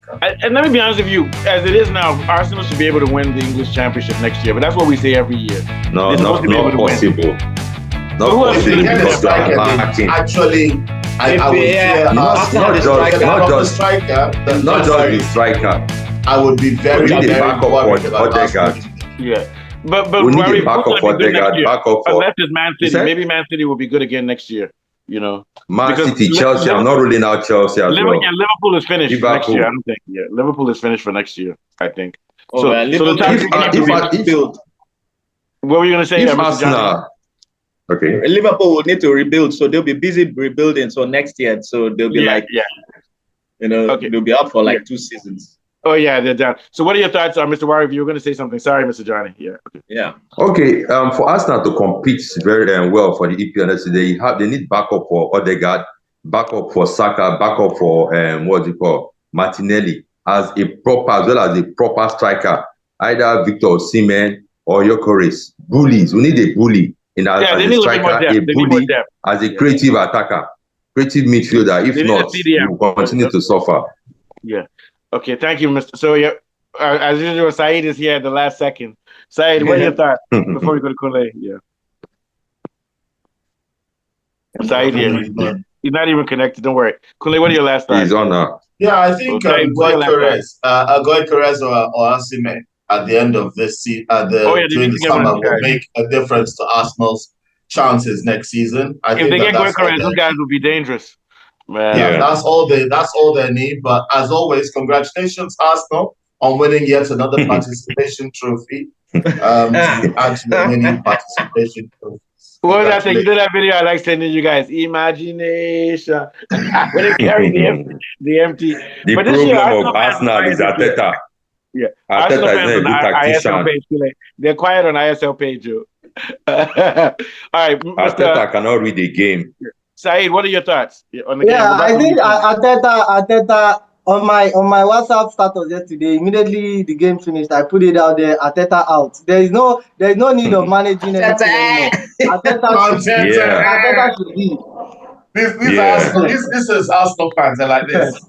And let me be honest with you, as it is now, Arsenal should be able to win the English Championship next year. But that's what we say every year. No, They're supposed to be able not to win. possible. Not Who else is possible gonna be because they are lacking. Actually, I would fear Not just the striker. I would be very, We need a very backup worried for about Odegaard. Arsenal. Yeah. But We need Rory, a backup who's for gonna be good next Odegaard, year? backup for... Unless it's Man You City. said? Maybe Man City will be good again next year. You know, Man because City, Chelsea. I'm not ruling out Chelsea as well. Yeah, Liverpool is finished for next Liverpool. year. I don't think. Yeah, Liverpool is finished for next year. I think. Oh, So, man, so the Liverpool time. build. What were you gonna say? If Mr. Johnny? Arsenal... Okay. Liverpool will need to rebuild, so they'll be busy rebuilding. So next year, so they'll be they'll be out for like 2 seasons. Oh yeah, they're down. So what are your thoughts on Mr. Warrior? You were going to say something. Sorry, Mr. Johnny. Yeah. Okay. Yeah. Okay. For Arsenal to compete very well for the EPL next year, they need backup for Odegaard, backup for Saka, backup for Martinelli as well as a proper striker, either Victor Osimhen or Gyökeres. Bullies. We need a bully as a striker, a bully as a creative attacker, creative midfielder. If not, we will continue to suffer. Yeah. Okay, thank you, Mr. So, as usual, Saeed is here at the last second. Saeed, what are your thoughts before we go to Kule? Yeah. Saeed here. He's not even connected. Don't worry. Kule, what are your last thoughts? He's on now. Yeah, I think Gyökeres or Osimhen at the end of this season, during the summer, will make a difference to Arsenal's chances next season. If they get Gyökeres, those guys will be dangerous. Man. Yeah, that's all they need. But as always, congratulations, Arsenal, on winning yet another participation trophy. Actually winning participation trophy. What was that thing? You did that video I like sending you guys. Imagination. When they carry the empty. The but problem of Arsenal is Arteta. Yeah. Arteta is not a good ISL tactician. page. They're quiet on ISL page. All right. Arteta cannot read the game. Saeed, what are your thoughts on the game? I think Arteta on my WhatsApp status yesterday, immediately the game finished, I put it out there, Arteta out. There's no need of managing anything anymore. Arteta should be. This is Arsenal fans are like this.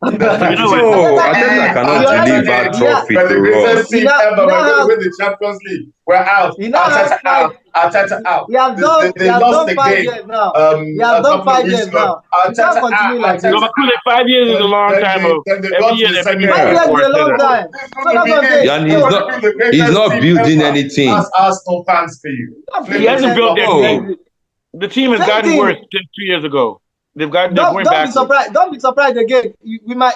Arteta cannot deliver trophy to us. We're going to win the Champions League. We're out. Arteta out. They lost the game. You have done 5 years now. Arteta continue like this. 5 years is a long time. Every year they 5 years is a long time. And he's not building anything. That's Arsenal fans for you. He hasn't built their team. The team has gotten worse since 2 years ago. They've got. Don't be surprised. Don't be surprised again. We might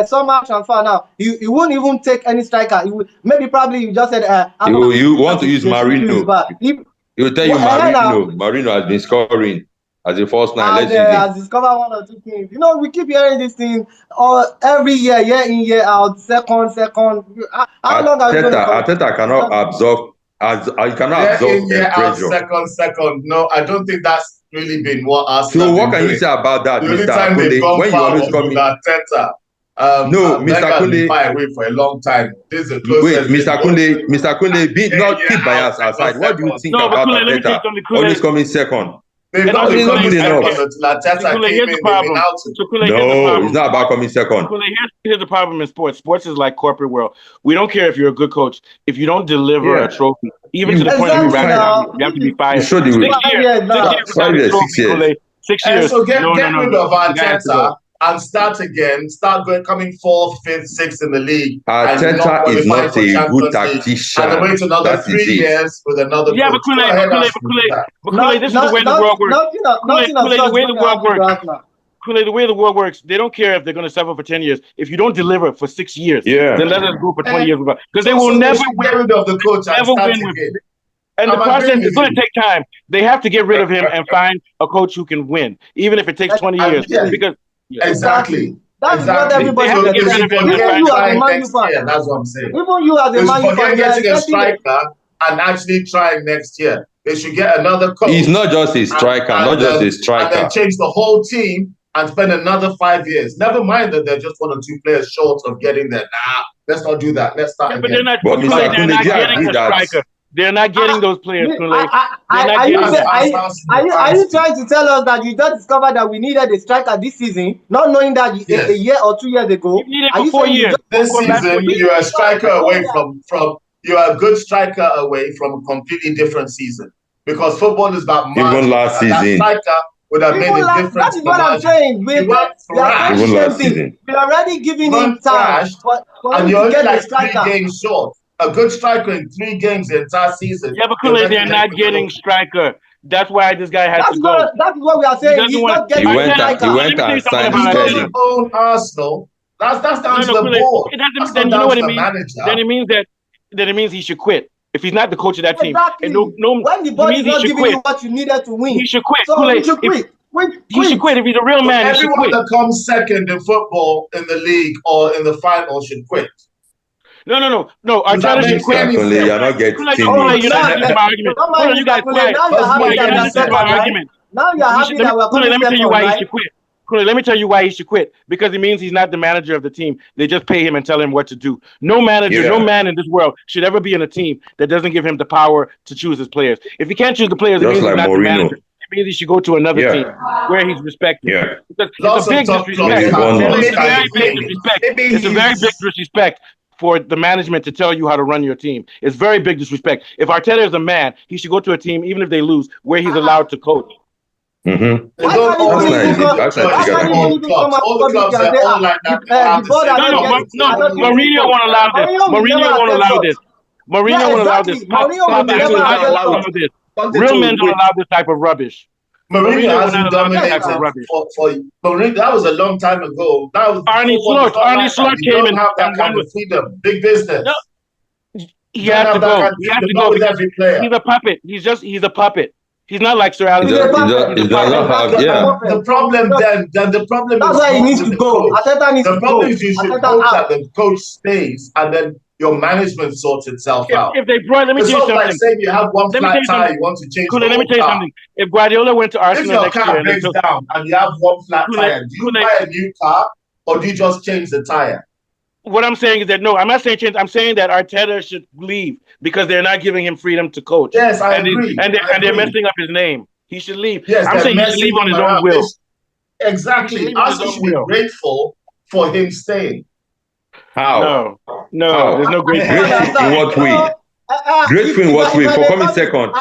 summer transfer now. He won't even take any striker. He will, probably you just said. You want to use Marino? He will tell you Marino has been scoring as a first nine. Has discovered 1 or 2 things. You know, we keep hearing this thing every year in year out. Second. How long are we going to? Arteta cannot absorb. You cannot absorb pressure. Second. No, I don't think that's really been what Arsenal. So what can you say about that, Mr. Akunle? When you always come in, Arteta, no, Mr. Akunle, far away for a long time. This is a wait, Mr. Akunle, not keep bias aside. What do you think about Arteta? Always coming second. They've not been coming enough. Here's the problem. No, it's not about coming second. Here's the problem in sports. Sports is like corporate world. We don't care if you're a good coach. If you don't deliver a trophy, even to the point of you have to be fired. 6 years. 6 years. So get rid of Arteta and start again. Coming 4th, 5th, 6th in the league. Arteta is not a good tactician. And wait another 3 years with another. Yeah, but Kule, this is the way the world works. The way the world works, they don't care if they're going to suffer for 10 years. If you don't deliver for 6 years, then let us go for 20 years. Because they will never get rid of the coach and start again. And the process is going to take time. They have to get rid of him and find a coach who can win, even if it takes 20 years. Because exactly. That's what everybody has to get rid of him. Even you as a Man U fan. That's what I'm saying. Even you as a Man U fan. Forget getting a striker and actually trying next year. They should get another coach. He's not just a striker, and then change the whole team and spend another 5 years. Never mind that they're just 1 or 2 players short of getting there. Nah, let's not do that. Let's start again. But they're not getting a striker. They're not getting those players, Kunle. Are you trying to tell us that you just discovered that we needed a striker this season, not knowing that a year or 2 years ago? You needed for 4 years. This season, you're a striker away from you're a good striker away from a completely different season. Because football is about margin. Even last season. That striker would have made a difference. That is what I'm saying. Even last season. We're already giving him time. And you're only like 3 games short. A good striker in 3 games the entire season. Yeah, but Kunle, they're not getting striker. That's why this guy has to go. That's what we are saying. He's not getting striker. He went and signed Sterling. Own Arsenal. That's down to the board. Then you know what it means? Then it means he should quit. If he's not the coach of that team. Exactly. When the body is not giving you what you needed to win. He should quit. So he should quit. He should quit. If he's a real man, he should quit. Everyone that comes second in football in the league or in the final should quit. No. Arteta should quit. You're not getting you guys quiet. Now you're happy that we're let me tell you why he should quit. Let me tell you why he should quit. Because it means he's not the manager of the team. They just pay him and tell him what to do. No manager, no man in this world should ever be in a team that doesn't give him the power to choose his players. If he can't choose the players, it means he's not the manager. It means he should go to another team where he's respected. It's a big disrespect. It's a very big disrespect for the management to tell you how to run your team. It's very big disrespect. If Arteta is a man, he should go to a team, even if they lose, where he's allowed to coach. Mm-hmm. All the clubs are all like that. Mourinho won't allow this. Mourinho won't allow this. Real men don't allow this type of rubbish. Mourinho hasn't dominated for Mourinho. That was a long time ago. That was Arne Slot came and have that kind of freedom. Big business. No. He has to go. He has to go. He's a puppet. He's a puppet. He's not like Sir Alex. The problem that's why he needs to go. Arteta needs to go. The problem is you should hope that the coach stays and then your management sorts itself out. If they brought, let me tell you something. Like saying you have one flat tire, you want to change. Let me tell you something. If Guardiola went to Arsenal next year, if your car breaks down and you have one flat tire, do you buy a new car or do you just change the tire? What I'm saying is that no, I'm not saying change. I'm saying that Arteta should leave because they're not giving him freedom to coach. Yes, I agree. They're messing up his name. He should leave. Yes, I'm saying he should leave on his own will. Exactly. Arsenal should be grateful for him staying. How? No. There's no grateful. In what way? Grateful in what way? For coming second.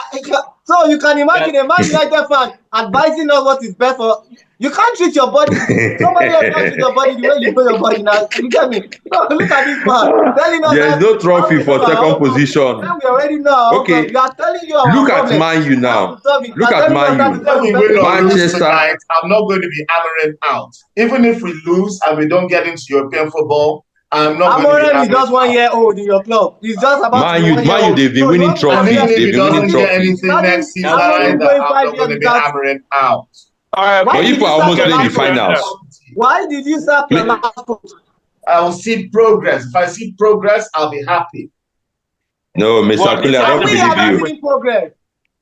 So you can imagine a Man United fan advising us what is best for. You can't treat your body. Somebody else can't treat your body the way you do your body now. You get me? No, look at this man. There is no trophy for second position. We already know. Okay. We are telling you. Look at Man U now. Look at Man U. Manchester. I'm not going to be hammering out. Even if we lose and we don't get into European football, I'm not going to be just 1 year old in your club. He's just about Man U, they've been winning trophies. They've been winning trophies. Anything next season, I'm not going to be hammering out. But if we're almost in the finals. Why did you sack your last coach? I will see progress. If I see progress, I'll be happy. No, Mr. Kule, I don't believe you.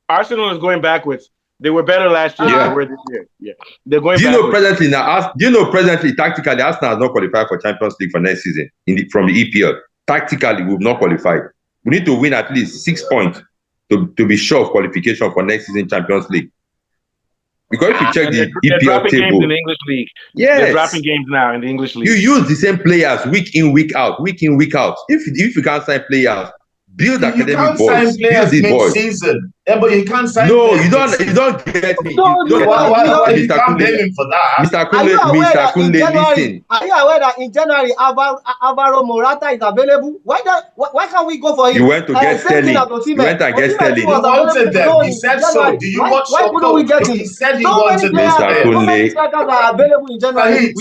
Arsenal is going backwards. They were better last year than they were this year. Yeah, they're going. Do you know presently, tactically, Arsenal has not qualified for Champions League for next season from the EPL. Tactically, we've not qualified. We need to win at least 6 points to be sure of qualification for next season Champions League. Because if you check the EPL table, games in the English league. Yes. They're dropping games now in the English league. You use the same players week in, week out. If you can't sign players, build academic boys. Build these boys. Season. Yeah, but you can't sign. No, you don't get me. Why you can't blame him for that? Mr. Kunle, listen. Are you aware that in January Alvaro Morata is available? Why can't we go for him? You went to get Sterling. You went and get Sterling. He wanted them. He said so. Do you watch why couldn't we get him? He said he wanted Mr. Kunle. Are available in January.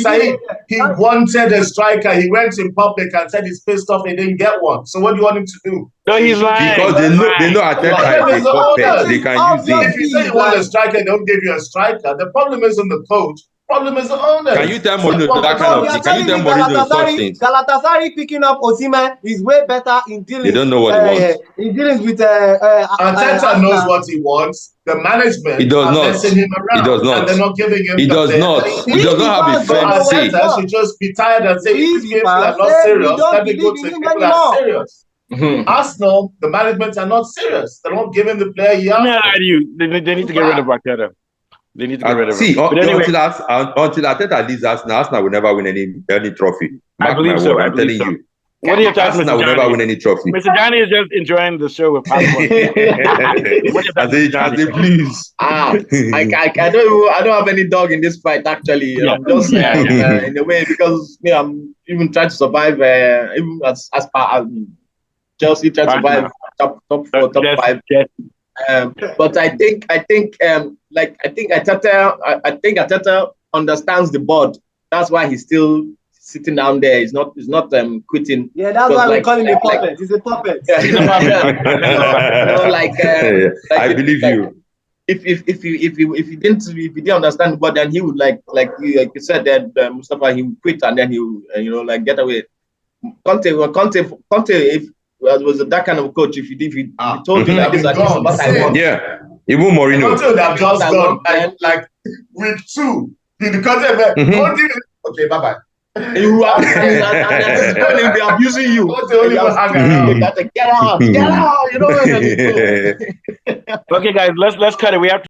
He wanted a striker. He went in public and said he's pissed off he didn't get one. So what do you want him to do? No, he's lying. Because they know Arteta is a puppet. They can use him. If you say you want a striker, they don't give you a striker. The problem isn't the coach. The problem is the owner. Can you tell Mourinho that kind of thing? Can you tell Mourinho such things? Galatasaray picking up Osimhen is way better in dealing. They don't know what he wants. In dealing with Arteta knows what he wants. The management is messing him around. He does not. And they're not giving him. He does not. He does not have a firm say. Arteta should just be tired and say, these people are not serious. Let me go to people that are serious. Arsenal, the management are not serious. They're not giving the player he has. They need to get rid of Arteta. They need to get rid of him. See, until Arteta leaves Arsenal will never win any trophy. I believe so. I'm telling you. What do you think, Arsenal will never win any trophy. Mr. Johnny is just enjoying the show with popcorn. As they please. I don't have any dog in this fight. Actually, I'm just in a way because I'm even trying to survive. Even as far as Chelsea trying to survive top 4, top 5. But I think Arteta understands the board. That's why he's still sitting down there. He's not quitting. Yeah, that's why we call him a puppet. He's a puppet. He's a puppet. I believe you. If he didn't understand the board, then he would like you said that Mustafa, he would quit and then he would get away. Conte, if was that kind of coach, if he told you like this, this is what I want. Yeah, even Mourinho. Conte would have just gone like week 2. Okay, bye bye. He'll be abusing you. Get out, Okay, guys, let's cut it. We have to